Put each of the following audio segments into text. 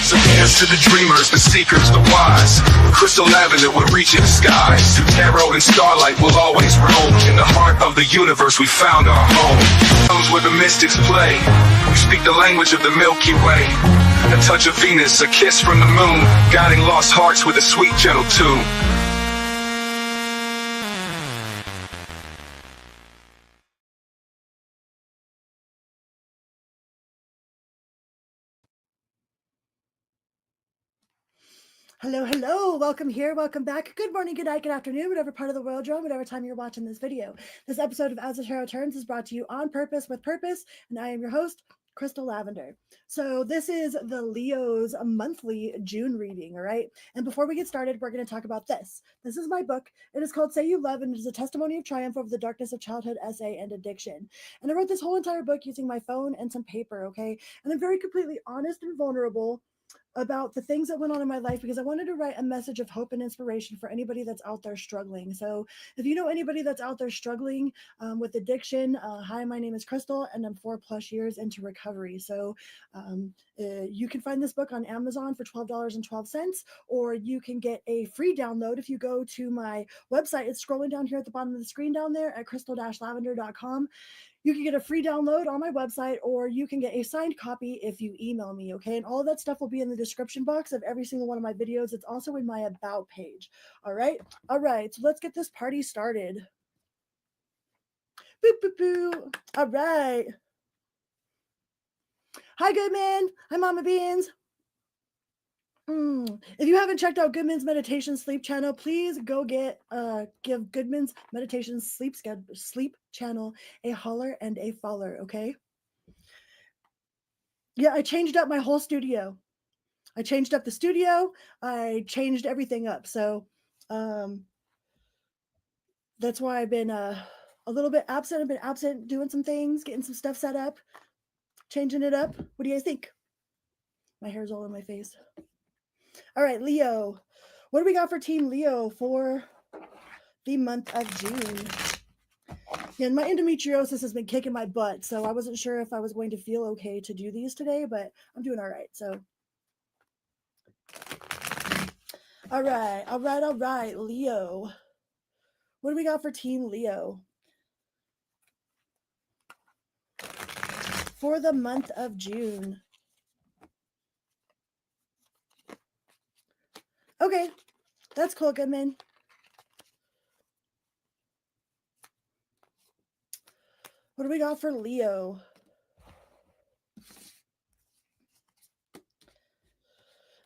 So here's to the dreamers, the seekers, the wise. Crystal lavender will reach in the skies. Through tarot and starlight we'll always roam. In the heart of the universe we found our home. Comes where the mystics play. We speak the language of the Milky Way. A touch of Venus, a kiss from the moon, guiding lost hearts with a sweet gentle tune. Hello, hello, welcome here, welcome back. Good morning, good night, good afternoon, whatever part of the world you're on, whatever time you're watching this video. This episode of As the Tarot Turns is brought to you on purpose with purpose, and I am your host, Crystal Lavender. So this is the Leo's monthly June reading, all right? And before we get started, we're going to talk about this. This is my book. It is called Say You Love, and it is a testimony of triumph over the darkness of childhood, SA, and addiction. And I wrote this whole entire book using my phone and some paper, okay? And I'm very completely honest and vulnerable about the things that went on in my life because I wanted to write a message of hope and inspiration for anybody that's out there struggling. So if you know anybody that's out there struggling with addiction, hi, my name is Crystal and I'm 4+ years into recovery. So you can find this book on Amazon for $12.12, or you can get a free download if you go to my website. It's scrolling down here at the bottom of the screen down there at crystal-lavender.com. You can get a free download on my website, or you can get a signed copy if you email me, okay? And all of that stuff will be in the description box of every single one of my videos. It's also in my About page, all right? All right, so let's get this party started. Boop, boop, boop. All right. Hi, Goodman. Hi, Mama Beans. If you haven't checked out Goodman's Meditation Sleep channel, please go give Goodman's Meditation Sleep channel a holler and a follow, okay? Yeah, I changed up my whole studio. I changed up the studio. I changed everything up. So that's why I've been a little bit absent. I've been absent doing some things, getting some stuff set up, changing it up. What do you guys think? My hair's all in my face. All right, Leo. What do we got for Team Leo for the month of June? And my endometriosis has been kicking my butt, so I wasn't sure if I was going to feel okay to do these today, but I'm doing all right. So, all right, Leo. What do we got for Team Leo for the month of June? Okay, that's cool, Goodman. What do we got for Leo?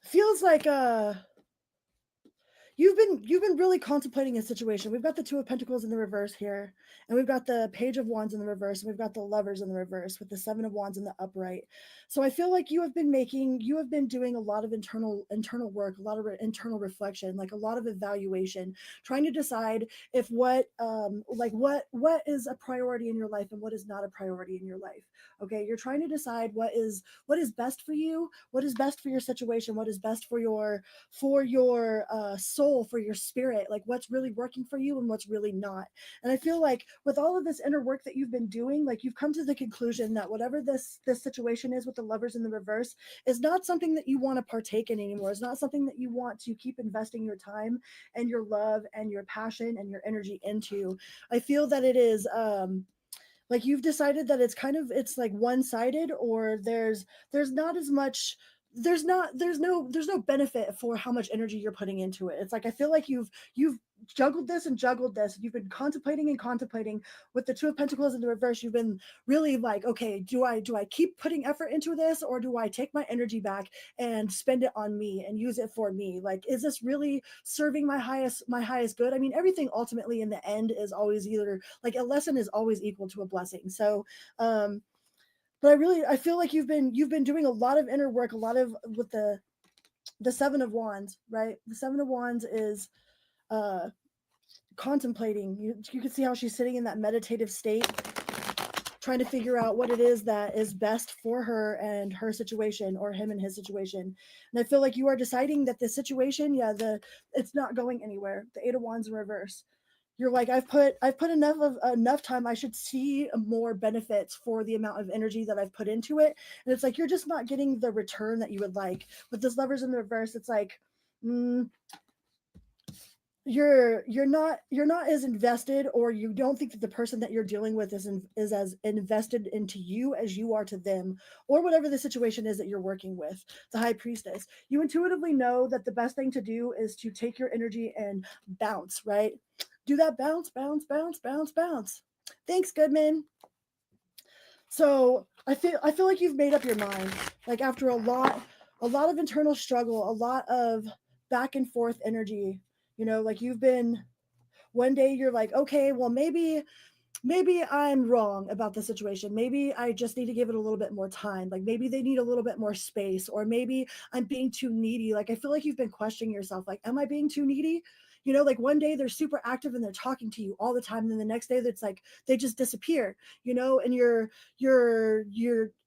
Feels like you've been really contemplating a situation. We've got the Two of Pentacles in the reverse here, and we've got the Page of Wands in the reverse, and we've got the Lovers in the reverse with the Seven of Wands in the upright. So I feel like you have been doing a lot of internal work, a lot of internal reflection, like a lot of evaluation, trying to decide if what is a priority in your life and what is not a priority in your life. Okay, you're trying to decide what is best for you, what is best for your situation, what is best for your soul, for your spirit, like what's really working for you and what's really not. And I feel like with all of this inner work that you've been doing, like you've come to the conclusion that whatever this situation is with the Lovers in the reverse is not something that you want to partake in anymore. It's not something that you want to keep investing your time and your love and your passion and your energy into. I feel that it is like you've decided that it's like one-sided, or there's not as much, there's no benefit for how much energy you're putting into it. It's like I feel like you've juggled this and juggled this. You've been contemplating with the Two of Pentacles in the reverse. You've been really like, okay, do I keep putting effort into this, or do I take my energy back and spend it on me and use it for me? Like, is this really serving my highest good? I mean, everything ultimately in the end is always either like a lesson is always equal to a blessing. So but I feel like you've been doing a lot of inner work, a lot of with the Seven of Wands, right? The Seven of Wands is contemplating. You can see how she's sitting in that meditative state, trying to figure out what it is that is best for her and her situation, or him and his situation. And I feel like you are deciding that the situation, it's not going anywhere. The Eight of Wands in reverse. you're like, I've put enough time. I should see more benefits for the amount of energy that I've put into it. And it's like you're just not getting the return that you would like. With this Lovers in the reverse, it's like, mm, you're not as invested, or you don't think that the person that you're dealing with is as invested into you as you are to them, or whatever the situation is that you're working with. The High Priestess, you intuitively know that the best thing to do is to take your energy and bounce, right? Do that bounce, bounce, bounce, bounce, bounce. Thanks, Goodman. So I feel like you've made up your mind, like after a lot of internal struggle, a lot of back and forth energy. Like you've been, one day you're like, okay, well, maybe I'm wrong about the situation. Maybe I just need to give it a little bit more time. Like maybe they need a little bit more space, or maybe I'm being too needy. Like I feel like you've been questioning yourself. Like, am I being too needy? Like one day they're super active and they're talking to you all the time. And then the next day that's like they just disappear, and you're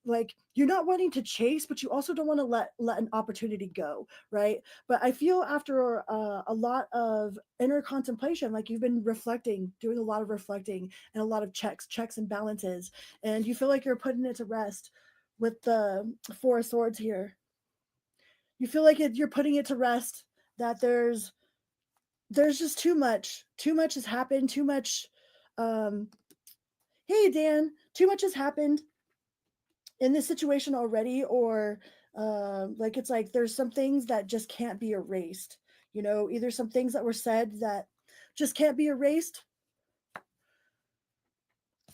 like, you're not wanting to chase, but you also don't want to let an opportunity go, right? But I feel after a lot of inner contemplation, like you've been reflecting, doing a lot of reflecting, and a lot of checks and balances, and you feel like you're putting it to rest with the Four of Swords here. You feel like you're putting it to rest, that there's just too much has happened, too much. um hey Dan, too much has happened in this situation already, or like it's like there's some things that just can't be erased. Either some things that were said that just can't be erased.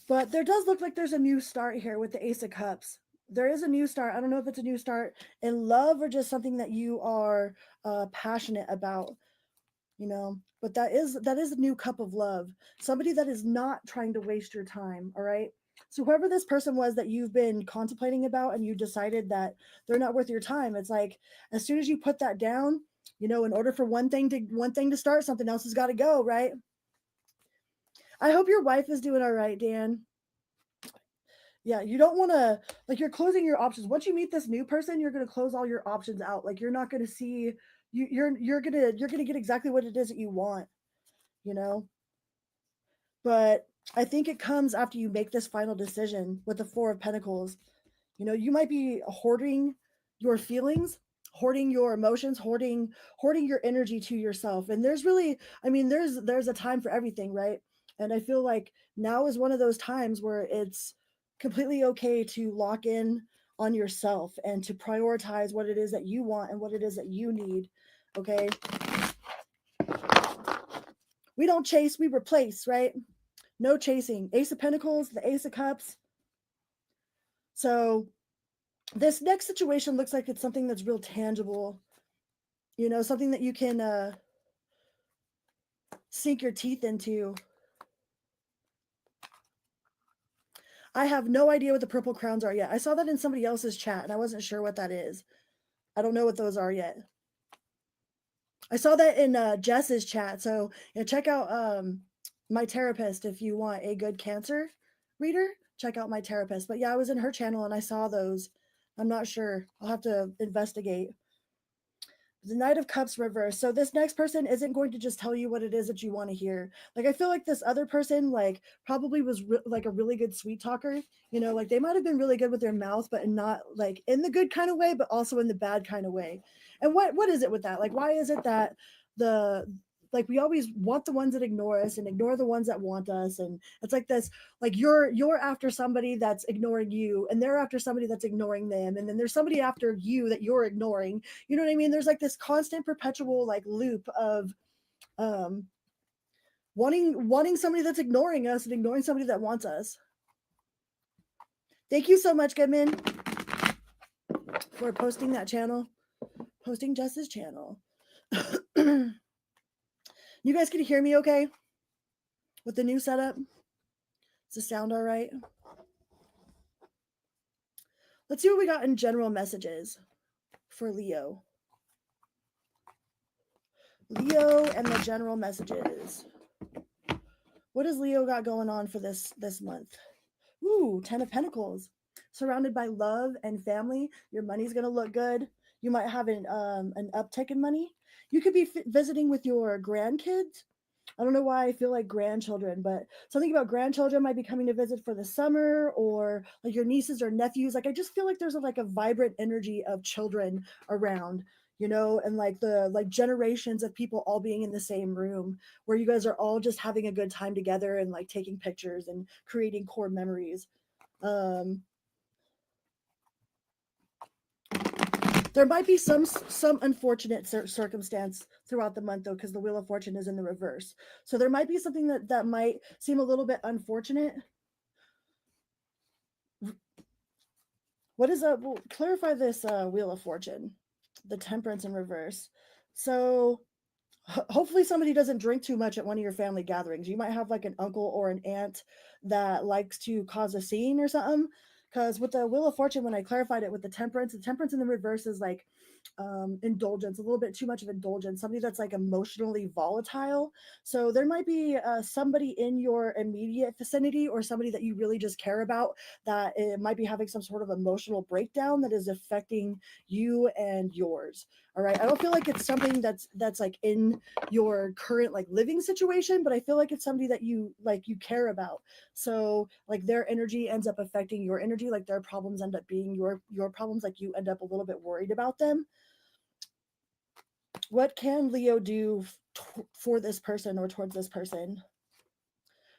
But there does look like there's a new start here with the Ace of Cups. There is a new start. I don't know if it's a new start in love or just something that you are passionate about, But that is a new cup of love. Somebody that is not trying to waste your time, all right? So whoever this person was that you've been contemplating about and you decided that they're not worth your time, it's like as soon as you put that down, in order for one thing to start, something else has got to go, right? I hope your wife is doing all right, Dan. Yeah, you don't want to, like, you're closing your options. Once you meet this new person, you're going to close all your options out. Like you're not going to see, you're going to get exactly what it is that you want, you know? But I think it comes after you make this final decision with the Four of Pentacles. You might be hoarding your feelings, hoarding your emotions, hoarding your energy to yourself. And there's really, I mean, there's a time for everything, right? And I feel like now is one of those times where it's completely okay to lock in on yourself and to prioritize what it is that you want and what it is that you need. Okay? We don't chase, we replace, right? No chasing. Ace of Pentacles, the Ace of Cups. So this next situation looks like it's something that's real tangible, something that you can sink your teeth into. I have no idea what the purple crowns are yet. I saw that in somebody else's chat and I wasn't sure what that is. I don't know what those are yet. I saw that in Jess's chat. So check out my therapist if you want a good Cancer reader. Check out my therapist. But yeah, I was in her channel and I saw those. I'm not sure. I'll have to investigate. The Knight of Cups reverse. So this next person isn't going to just tell you what it is that you want to hear. Like I feel like this other person like probably was like a really good sweet talker. Like they might have been really good with their mouth, but not like in the good kind of way, but also in the bad kind of way. And what is it with that? Like why is it that the like we always want the ones that ignore us and ignore the ones that want us, and it's like this, like you're after somebody that's ignoring you and they're after somebody that's ignoring them, and then there's somebody after you that you're ignoring. You know what I mean? There's like this constant perpetual like loop of um wanting somebody that's ignoring us and ignoring somebody that wants us. Thank you so much, Goodman, for posting that channel, posting Jess's channel. You guys can hear me okay with the new setup? Does the sound all right? Let's see what we got in general messages for Leo. Leo and the general messages. What does Leo got going on for this month? Ooh, 10 of Pentacles. Surrounded by love and family. Your money's going to look good. You might have an uptick in money. You could be visiting with your grandkids. I don't know why I feel like grandchildren, but something about grandchildren might be coming to visit for the summer, or like your nieces or nephews. Like I just feel like there's like a vibrant energy of children around, and like the like generations of people all being in the same room where you guys are all just having a good time together and like taking pictures and creating core memories. Um, There might be some unfortunate circumstance throughout the month though, because the Wheel of Fortune is in the reverse. So there might be something that might seem a little bit unfortunate. What is a well, clarify this Wheel of Fortune, the Temperance in reverse. So hopefully somebody doesn't drink too much at one of your family gatherings. You might have like an uncle or an aunt that likes to cause a scene or something. Because with the Wheel of Fortune, when I clarified it with the temperance in the reverse is like indulgence, a little bit too much of indulgence, somebody that's like emotionally volatile. So there might be somebody in your immediate vicinity or somebody that you really just care about that it might be having some sort of emotional breakdown that is affecting you and yours. All right. I don't feel like it's something that's like in your current like living situation, but I feel like it's somebody that you care about. So like their energy ends up affecting your energy, like their problems end up being your problems, like you end up a little bit worried about them. What can Leo do for this person or towards this person?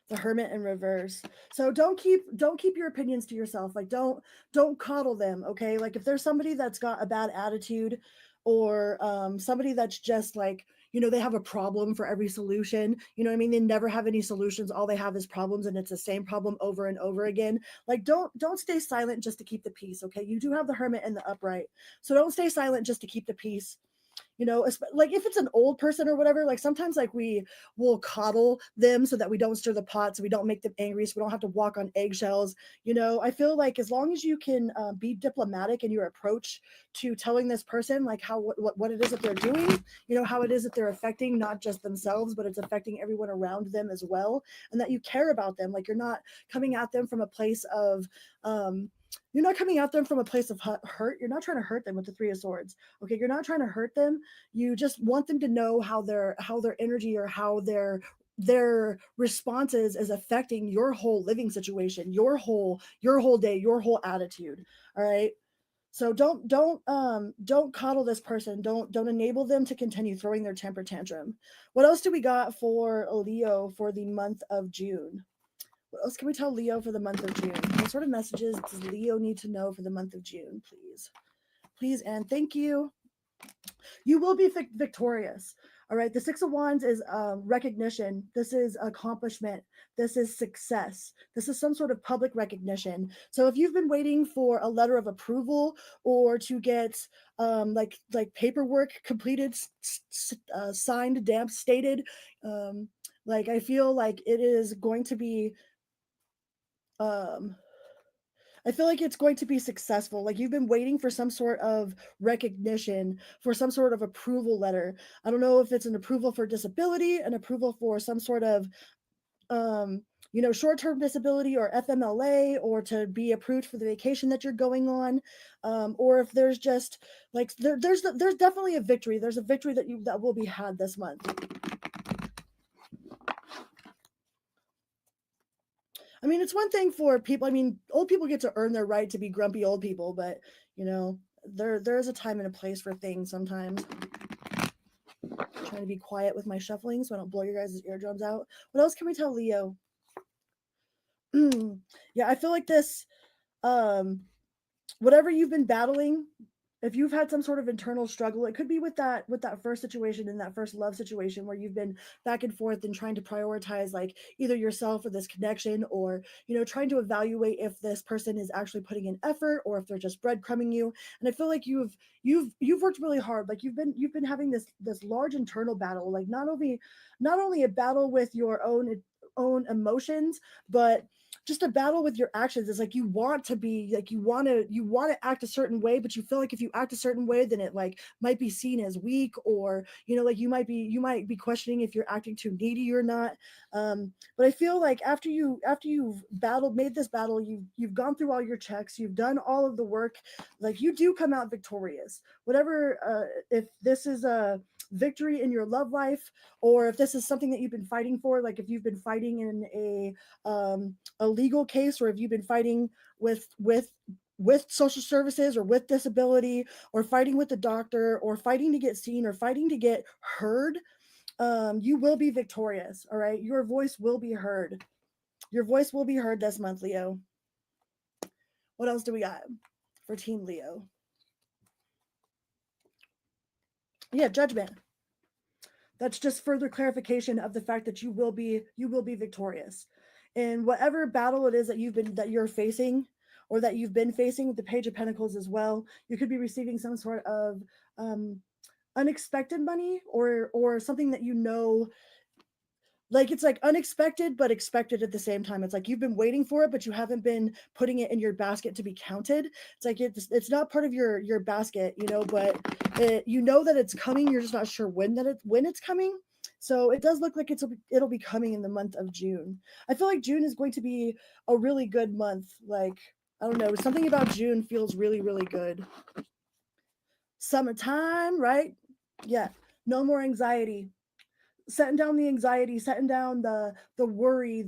The Hermit in reverse. So don't keep your opinions to yourself. Like don't coddle them, okay? Like if there's somebody that's got a bad attitude, or somebody that's just like, they have a problem for every solution. You know what I mean? They never have any solutions. All they have is problems, and it's the same problem over and over again. Like don't stay silent just to keep the peace, okay? You do have the Hermit in the upright. So don't stay silent just to keep the peace. Like if it's an old person or whatever, like sometimes like we will coddle them so that we don't stir the pot, so we don't make them angry, so we don't have to walk on eggshells. I feel like as long as you can be diplomatic in your approach to telling this person like how what it is that they're doing, how it is that they're affecting not just themselves, but it's affecting everyone around them as well, and that you care about them. Like you're not coming at them from a place of um you're not coming at them from a place of hurt. You're not trying to hurt them with the Three of Swords. Okay, you're not trying to hurt them. You just want them to know how their energy or how their responses is affecting your whole living situation, your whole day, your whole attitude. All right. So don't coddle this person. Don't enable them to continue throwing their temper tantrum. What else do we got for Leo for the month of June? What else can we tell Leo for the month of June? What sort of messages does Leo need to know for the month of June, please? Please and thank you. You will be victorious. All right. The Six of Wands is recognition. This is accomplishment. This is success. This is some sort of public recognition. So if you've been waiting for a letter of approval or to get like paperwork completed, signed, stated, like I feel like it is going to be um I feel like it's going to be successful. Like you've been waiting for some sort of recognition, for some sort of approval letter. I don't know if it's an approval for disability, an approval for some sort of short-term disability or FMLA, or to be approved for the vacation that you're going on, or if there's just like there's definitely a victory. There's a victory that will be had this month. I mean, it's one thing for people. I mean, old people get to earn their right to be grumpy old people, but there is a time and a place for things sometimes. I'm trying to be quiet with my shuffling so I don't blow your guys' eardrums out. What else can we tell Leo? Yeah, I feel like this, whatever you've been battling, if you've had some sort of internal struggle, it could be with that first situation, in that first love situation where you've been back and forth and trying to prioritize like either yourself or this connection, or trying to evaluate if this person is actually putting in effort or if they're just breadcrumbing you. And I feel like you've worked really hard. Like you've been having this large internal battle, like not only a battle with your own emotions, but just a battle with your actions. Is like you want to be like you want to act a certain way, but you feel like if you act a certain way, then it like might be seen as weak, or like you might be questioning if you're acting too needy or not. But I feel like after you've made this battle, you've gone through all your checks, you've done all of the work, like you do come out victorious. Whatever, if this is victory in your love life, or if this is something that you've been fighting for, like if you've been fighting in a legal case, or if you've been fighting with social services or with disability, or fighting with the doctor, or fighting to get seen, or fighting to get heard, you will be victorious. All right. Your voice will be heard. Your voice will be heard this month, Leo. What else do we got for Team Leo? Yeah, Judgment. That's just further clarification of the fact that you will be victorious in whatever battle it is that you're facing, or that you've been facing, with the Page of Pentacles as well. You could be receiving some sort of unexpected money, or something that like it's like unexpected but expected at the same time. It's like you've been waiting for it, but you haven't been putting it in your basket to be counted. It's like it's not part of your basket, but you know that it's coming. You're just not sure when it's coming. So it does look like it'll be coming in the month of June. I feel like June is going to be a really good month. Like, I don't know, something about June feels really, really good. Summertime, right? Yeah. No more anxiety. Setting down the anxiety, setting down the worry,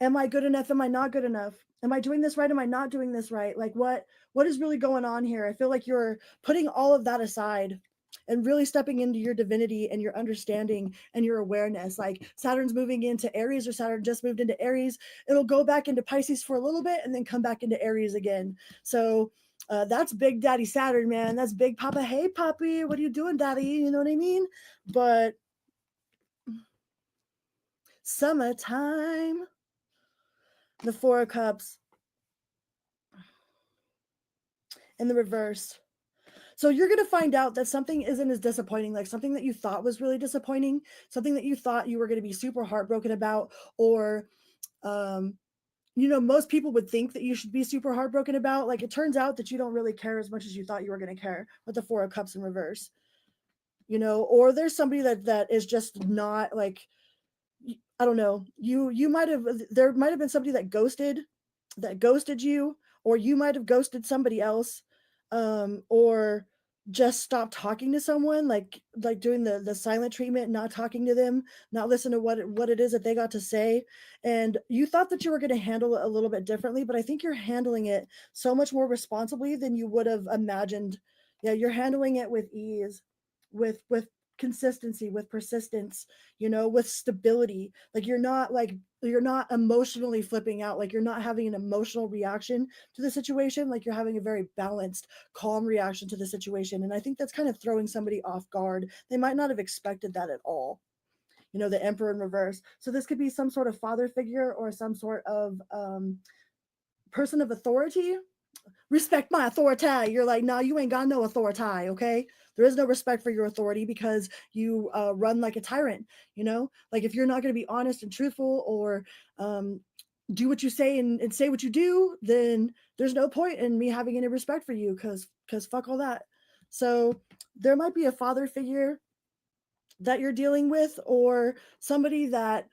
am I good enough? Am I not good enough? Am I doing this right? Am I not doing this right? Like what is really going on here? I feel like you're putting all of that aside and really stepping into your divinity and your understanding and your awareness. Like Saturn's moving into Aries, or Saturn just moved into Aries. It'll go back into Pisces for a little bit and then come back into Aries again. So that's Big Daddy Saturn, man. That's Big Papa. Hey, Poppy, what are you doing, Daddy? You know what I mean? But summertime, the Four of Cups in the reverse. So you're going to find out that something isn't as disappointing, like something that you thought was really disappointing, something that you thought you were going to be super heartbroken about, or most people would think that you should be super heartbroken about. Like it turns out that you don't really care as much as you thought you were going to care with the Four of Cups in reverse. Or there's somebody that is just not like, I don't know, there might have been somebody that ghosted you, or you might have ghosted somebody else, or just stopped talking to someone, like doing the silent treatment, not talking to them, not listen to what it is that they got to say. And you thought that you were going to handle it a little bit differently, but I think you're handling it so much more responsibly than you would have imagined. Yeah, you're handling it with ease, with consistency, with persistence, with stability. Like you're not emotionally flipping out. Like you're not having an emotional reaction to the situation. Like you're having a very balanced, calm reaction to the situation. And I think that's kind of throwing somebody off guard. They might not have expected that at all. The Emperor in reverse. So this could be some sort of father figure, or some sort of person of authority. Respect my authority. You're like, nah, you ain't got no authority, okay? There is no respect for your authority because you run like a tyrant, Like if you're not going to be honest and truthful, or do what you say and say what you do, then there's no point in me having any respect for you, because fuck all that. So there might be a father figure that you're dealing with, or somebody that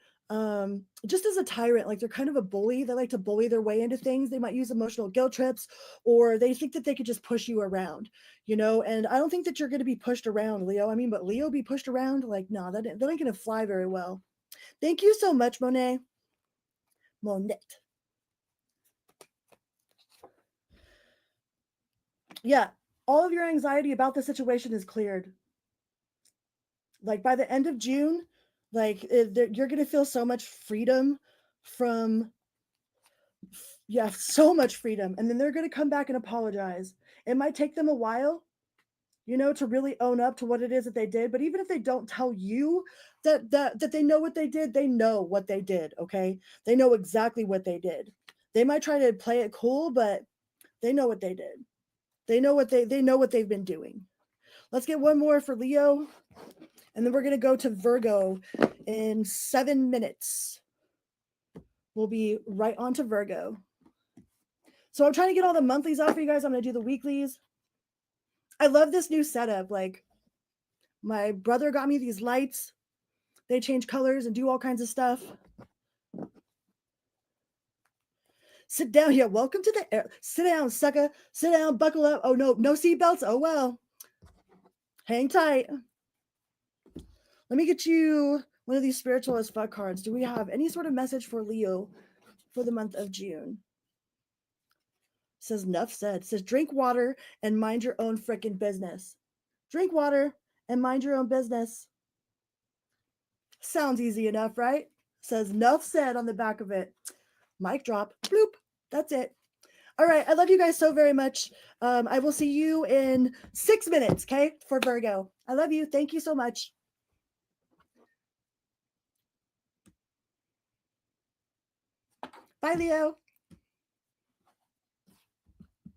just as a tyrant. Like they're kind of a bully. They like to bully their way into things. They might use emotional guilt trips, or they think that they could just push you around, and I don't think that you're going to be pushed around, Leo. I mean, but Leo be pushed around, like, no, that ain't going to fly very well. Thank you so much, Monet. Yeah, all of your anxiety about the situation is cleared. Like by the end of June, like you're going to feel so much freedom from so much freedom. And then they're going to come back and apologize. It might take them a while, to really own up to what it is that they did. But even if they don't tell you that they know what they did, they know what they did. Okay. They know exactly what they did. They might try to play it cool, but they know what they did. They know what they've been doing. Let's get one more for Leo. And then we're going to go to Virgo in 7 minutes. We'll be right on to Virgo. So I'm trying to get all the monthlies out for you guys. I'm going to do the weeklies. I love this new setup. Like my brother got me these lights. They change colors and do all kinds of stuff. Sit down here. Welcome to the air. Sit down, sucker. Sit down, buckle up. Oh, no seatbelts. Oh, well. Hang tight. Let me get you one of these spiritual as fuck cards. Do we have any sort of message for Leo for the month of June? Says enough said. Says drink water and mind your own freaking business. Drink water and mind your own business. Sounds easy enough, right? Says enough said on the back of it. Mic drop. Bloop. That's it. All right. I love you guys so very much. I will see you in 6 minutes, okay? For Virgo. I love you. Thank you so much. Bye, Leo.